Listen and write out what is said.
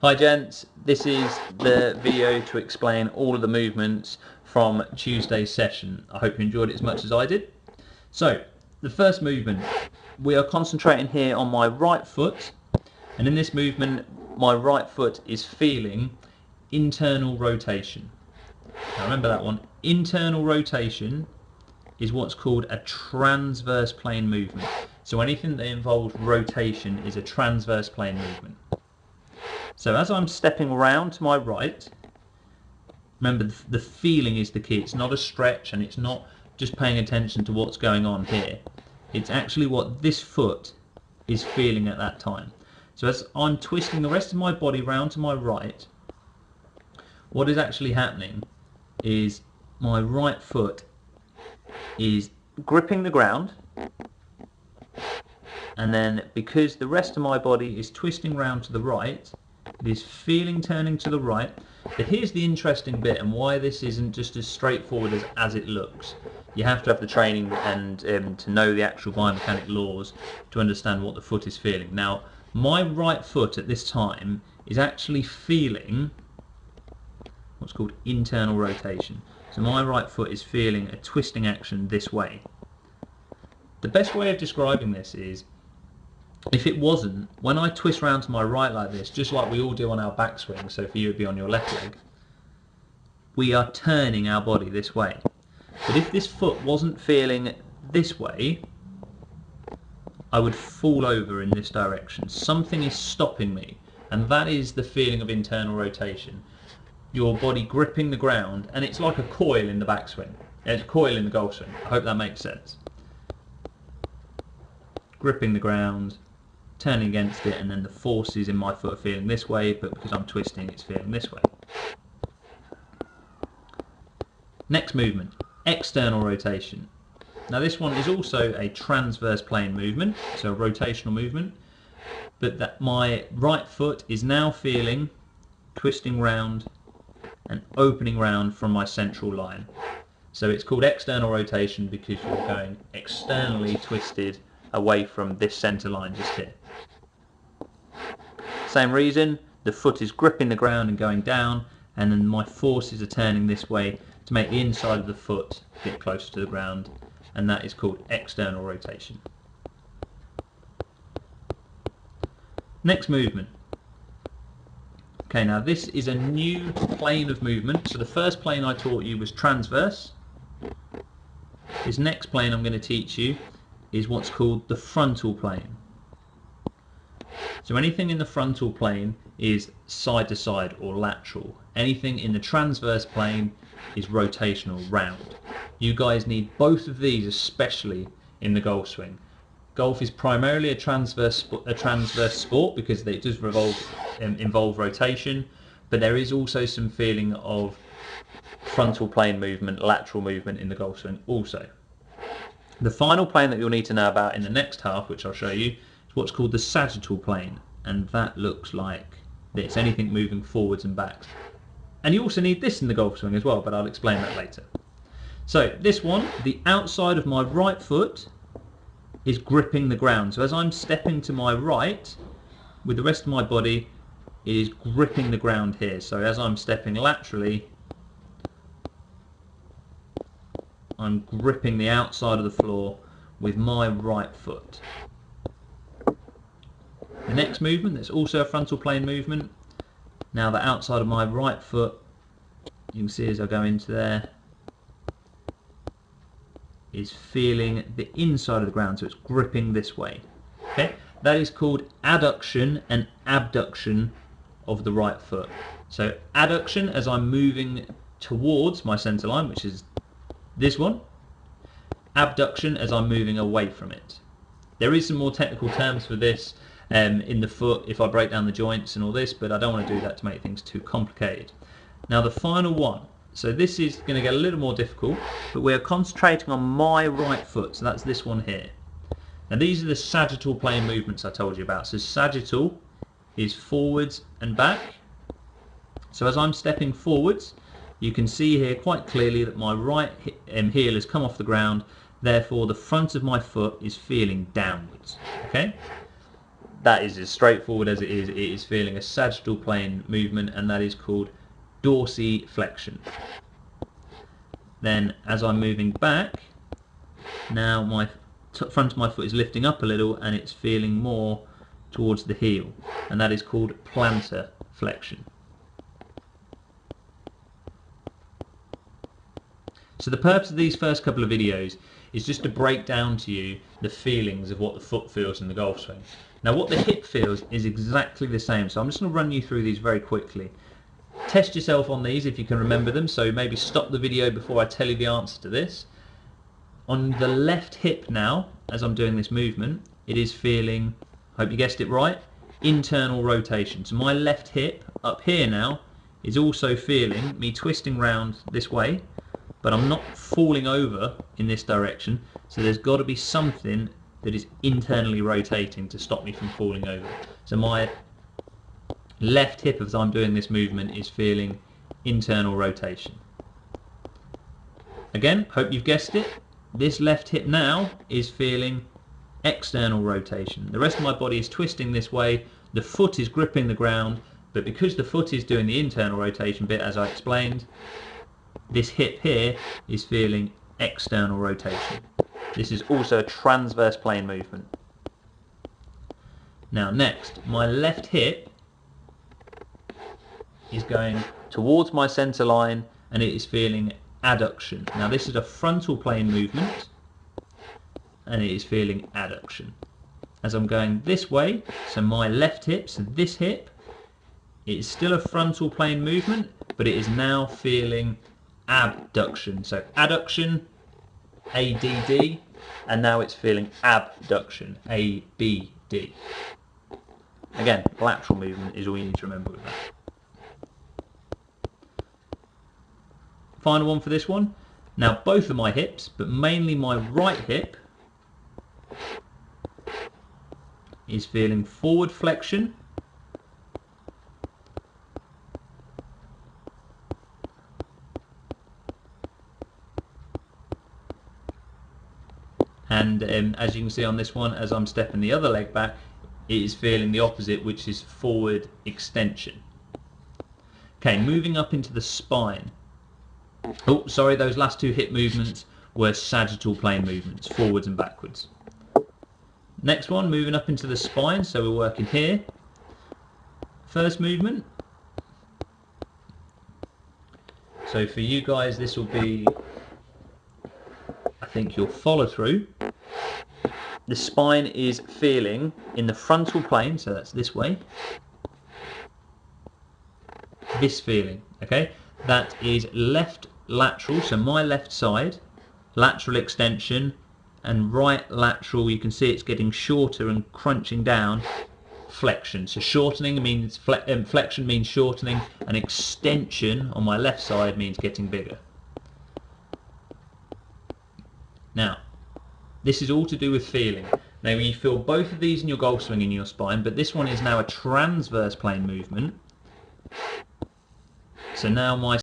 Hi gents, this is the video to explain all of the movements from Tuesday's session. I hope you enjoyed it as much as I did. So, the first movement, we are concentrating here on my right foot, and in this movement my right foot is feeling internal rotation. Now remember that one, internal rotation is what's called a transverse plane movement. So anything that involves rotation is a transverse plane movement. So as I'm stepping around to my right, remember the feeling is the key. It's not a stretch and it's not just paying attention to what's going on here. It's actually what this foot is feeling at that time. So as I'm twisting the rest of my body round to my right, what is actually happening is my right foot is gripping the ground, and then because the rest of my body is twisting round to the right, it is feeling turning to the right. But here's the interesting bit and why this isn't just as straightforward as it looks. You have to have the training and to know the actual biomechanic laws to understand what the foot is feeling. Now my right foot at this time is actually feeling what's called internal rotation. So my right foot is feeling a twisting action this way. The best way of describing this is, if it wasn't, when I twist round to my right like this, just like we all do on our backswing, so for you it would be on your left leg, we are turning our body this way. But if this foot wasn't feeling this way, I would fall over in this direction. Something is stopping me, and that is the feeling of internal rotation. Your body gripping the ground, and it's like a coil in the backswing. It's a coil in the golf swing. I hope that makes sense. Gripping the ground, turning against it, and then the forces in my foot are feeling this way, but because I'm twisting, it's feeling this way. Next movement, external rotation. Now this one is also a transverse plane movement, so a rotational movement, but that my right foot is now feeling twisting round and opening round from my central line. So it's called external rotation because you're going externally twisted away from this centre line just here. Same reason, the foot is gripping the ground and going down, and then my forces are turning this way to make the inside of the foot get closer to the ground, and that is called external rotation. Next movement. Okay, now this is a new plane of movement. So the first plane I taught you was transverse. This next plane I'm going to teach you is what's called the frontal plane. So anything in the frontal plane is side to side or lateral. Anything in the transverse plane is rotational, round. You guys need both of these, especially in the golf swing. Golf is primarily a transverse sport because it does involve rotation, but there is also some feeling of frontal plane movement, lateral movement in the golf swing also. The final plane that you'll need to know about in the next half, which I'll show you, is what's called the sagittal plane, and that looks like this, anything moving forwards and backs. And you also need this in the golf swing as well, but I'll explain that later. So this one, the outside of my right foot is gripping the ground. So as I'm stepping to my right, with the rest of my body, it is gripping the ground here. So as I'm stepping laterally, I'm gripping the outside of the floor with my right foot. The next movement, that's also a frontal plane movement. Now the outside of my right foot, you can see as I go into there, is feeling the inside of the ground, so it's gripping this way. Okay, that is called adduction and abduction of the right foot. So adduction as I'm moving towards my centre line, which is this one. Abduction as I'm moving away from it. There is some more technical terms for this in the foot if I break down the joints and all this, but I don't want to do that to make things too complicated. Now the final one. So this is going to get a little more difficult, but we're concentrating on my right foot, so that's this one here. Now these are the sagittal plane movements I told you about. So sagittal is forwards and back. So as I'm stepping forwards, you can see here quite clearly that my right heel has come off the ground, therefore the front of my foot is feeling downwards. Okay? that is as straightforward as it is. It is feeling a sagittal plane movement, and that is called dorsiflexion. Then as I'm moving back, now my front of my foot is lifting up a little and it's feeling more towards the heel, and that is called plantar flexion. So the purpose of these first couple of videos is just to break down to you the feelings of what the foot feels in the golf swing. Now what the hip feels is exactly the same, so I'm just going to run you through these very quickly. Test yourself on these if you can remember them, so maybe stop the video before I tell you the answer to this. On the left hip now, as I'm doing this movement, it is feeling, hope you guessed it right, internal rotation. So my left hip up here now is also feeling me twisting round this way, but I'm not falling over in this direction, so there's got to be something that is internally rotating to stop me from falling over. So my left hip as I'm doing this movement is feeling internal rotation. Again, hope you've guessed it. This left hip now is feeling external rotation. The rest of my body is twisting this way, the foot is gripping the ground, but because the foot is doing the internal rotation bit, as I explained, this hip here is feeling external rotation. This is also a transverse plane movement. Now next, my left hip is going towards my centre line and it is feeling adduction. Now this is a frontal plane movement and it is feeling adduction. As I'm going this way, so my left hip, so this hip, it is still a frontal plane movement, but it is now feeling abduction. So adduction, ADD, and now it's feeling abduction, ABD. Again, lateral movement is all you need to remember with that. Final one for this one. Now both of my hips, but mainly my right hip, is feeling forward flexion and as you can see on this one, as I'm stepping the other leg back, it is feeling the opposite, which is forward extension. Okay, moving up into the spine. Oh, sorry, those last two hip movements were sagittal plane movements, forwards and backwards. Next one, moving up into the spine, so we're working here. First movement. So for you guys, this will be, I think, your follow through. The spine is feeling in the frontal plane, so that's this way. This feeling, okay? That is left lateral, so my left side, lateral extension, and right lateral, you can see it's getting shorter and crunching down, flexion. So shortening means, flexion means shortening, and extension on my left side means getting bigger. Now, this is all to do with feeling. Now you feel both of these in your golf swing in your spine, but this one is now a transverse plane movement. So now my